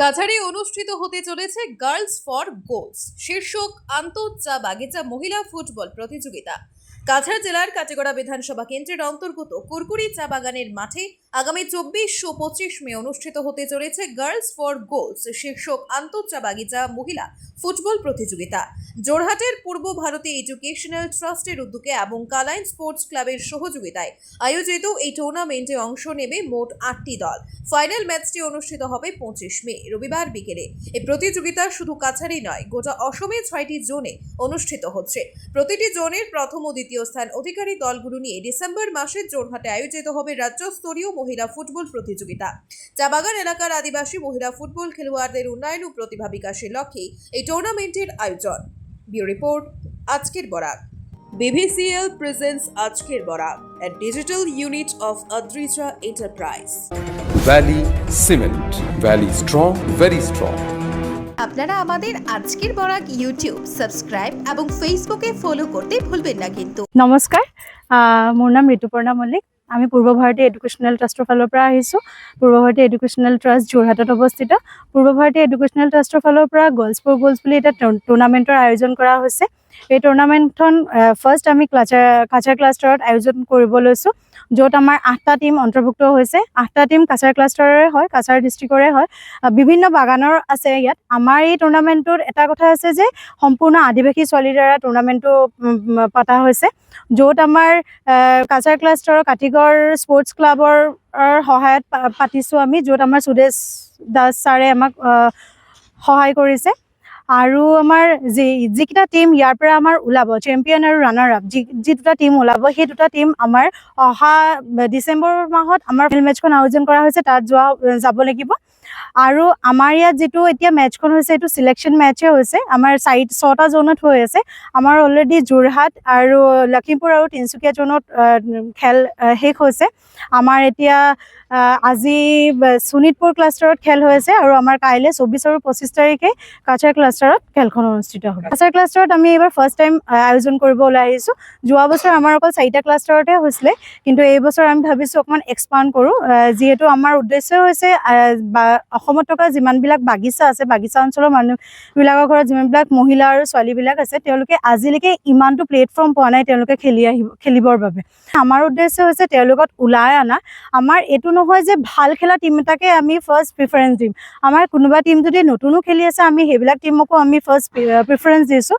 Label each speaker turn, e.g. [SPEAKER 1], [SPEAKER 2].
[SPEAKER 1] কাছাড়ে অনুষ্ঠিত হতে চলেছে গার্লস ফর গোলস শীর্ষক চা বাগিচা মহিলা ফুটবল প্রতিযোগিতা। কাছাড় জেলার কাটিগড়া বিধানসভা কেন্দ্রের অন্তর্গত কুরকুরি চা বাগানের মাঠে আগামী 24 ও 25 মে অনুষ্ঠিত হতে চলেছে গার্লস ফর গোলস শীর্ষক চা বাগিচা মহিলা ফুটবল প্রতিযোগিতা। জোরহাটের পূর্ব ভারতী এডুকেশনাল ট্রাস্টের উদ্যোগে এবং কালাইন স্পোর্টস ক্লাবের সহযোগিতায় আয়োজিত এই টুর্নামেন্টে অংশ নেবে মোট 8টি দল। ফাইনাল ম্যাচটি অনুষ্ঠিত হবে 25 মে রবিবার বিকেলে। এই প্রতিযোগিতা শুধু কাছাড়েই নয়, গোটা অসমে 6টি জোনে অনুষ্ঠিত হচ্ছে। প্রতিটি জোনের প্রথম ও দ্বিতীয় স্থান অধিকারী দলগুলো নিয়ে ডিসেম্বর মাসে জোরহাটে আয়োজিত হবে রাজ্যস্তরীয় মহিলা ফুটবল প্রতিযোগিতা। চা বাগান এলাকার আদিবাসী মহিলা ফুটবল খেলোয়াড়দের উন্নয়ন ও প্রতিভা বিকাশের লক্ষ্যে এই টুর্নামেন্টের আয়োজন। ব্যুরো রিপোর্ট, আজকের বরাক। BVCL presents আজকের Barak, a digital unit of Adrija Enterprise.
[SPEAKER 2] Valley Cement. Valley strong, very strong.
[SPEAKER 3] আপনারা আমাদের আজকের বরাক ইউটিউব সাবস্ক্রাইব এবং ফেসবুকে ফলো করতে ভুলবেন না কিন্তু।
[SPEAKER 4] নমস্কাৰ, মোৰ নাম ঋতুপৰ্ণা মল্লিক। আমি পূৰ্ব ভাৰতী এডুকেশ্যনেল ট্ৰাষ্টৰ ফালৰ পৰা আহিছোঁ। পূৰ্ব ভাৰতী এডুকেশ্যনেল ট্ৰাষ্ট যোৰহাটত অৱস্থিত। পূৰ্ব ভাৰতী এডুকেশ্যনেল ট্ৰাষ্টৰ ফালৰ পৰা গাৰ্লছ ফৰ গ'লছ বুলি এটা টুৰ্ণামেণ্টৰ আয়োজন কৰা হৈছে। এই টুৰ্ণামেণ্টখন ফাৰ্ষ্ট আমি কাছাৰ ক্লাষ্টাৰত আয়োজন কৰিব লৈছোঁ, য'ত আমাৰ 8টা টীম অন্তৰ্ভুক্ত হৈছে। 8টা টীম কাছাৰ ক্লাষ্টাৰৰে হয়, কাছাৰ ডিষ্ট্ৰিক্টৰে হয়। বিভিন্ন বাগানৰ আছে ইয়াত। আমাৰ এই টুৰ্ণামেণ্টটোত এটা কথা আছে যে সম্পূৰ্ণ আদিবাসী ছোৱালীৰ দ্বাৰা টুৰ্ণামেণ্টটো পতা হৈছে, য'ত আমাৰ কাছাৰ ক্লাষ্টাৰৰ কাটিগড় স্পৰ্টছ ক্লাবৰ সহায়ত পাতিছোঁ আমি, য'ত আমাৰ সুদেশ দাস ছাৰে আমাক সহায় কৰিছে। আৰু আমাৰ যিকেইটা টীম ইয়াৰ পৰা আমাৰ ওলাব, চেম্পিয়ন আৰু ৰানাৰ আপ, যি দুটা টীম ওলাব, সেই দুটা টীম আমাৰ অহা ডিচেম্বৰ মাহত আমাৰ ফাইনেল মেটচখন আয়োজন কৰা হৈছে, তাত যাব লাগিব। আৰু আমাৰ ইয়াত যিটো এতিয়া মেটচখন হৈছে, এইটো চিলেকশ্যন মেটচে হৈছে। আমাৰ 6টা জোনত হৈ আছে। আমাৰ অলৰেডি যোৰহাট আৰু লখিমপুৰ আৰু তিনিচুকীয়া জোনত খেল শেষ হৈছে। আমাৰ এতিয়া আজি শোণিতপুৰ ক্লাষ্টাৰত খেল হৈ আছে, আৰু আমাৰ কাইলৈ 24 আৰু 25 তাৰিখে কাছাৰ ক্লাষ্টাৰত খেলখন অনুষ্ঠিত হ'ব। কাছাৰ ক্লাষ্টাৰত আমি এইবাৰ ফাৰ্ষ্ট টাইম আয়োজন কৰিব ওলাই আহিছোঁ। যোৱা বছৰ আমাৰ অকল 4টা ক্লাষ্টাৰতে হৈছিলে, কিন্তু এই বছৰ আমি ভাবিছোঁ অকণমান এক্সপাণ্ড কৰোঁ, যিহেতু আমাৰ উদ্দেশ্য হৈছে অসমত থকা যিমানবিলাক বাগিচা আছে, বাগিচা অঞ্চলৰ মানুহবিলাকৰ ঘৰত যিমানবিলাক মহিলা আৰু ছোৱালীবিলাক আছে, তেওঁলোকে আজিলৈকে ইমানটো প্লেটফৰ্ম পোৱা নাই তেওঁলোকে খেলিবৰ বাবে। আমাৰ উদ্দেশ্য হৈছে তেওঁলোকক ওলাই অনা। আমাৰ এইটো নহয় যে ভাল খেলা টীম এটাকে আমি ফাৰ্ষ্ট প্ৰিফাৰেঞ্চ দিম। আমাৰ কোনোবা টীম যদি নতুনো খেলি আছে, আমি সেইবিলাক টীমকো আমি ফাৰ্ষ্ট প্ৰিফাৰেঞ্চ দিছোঁ।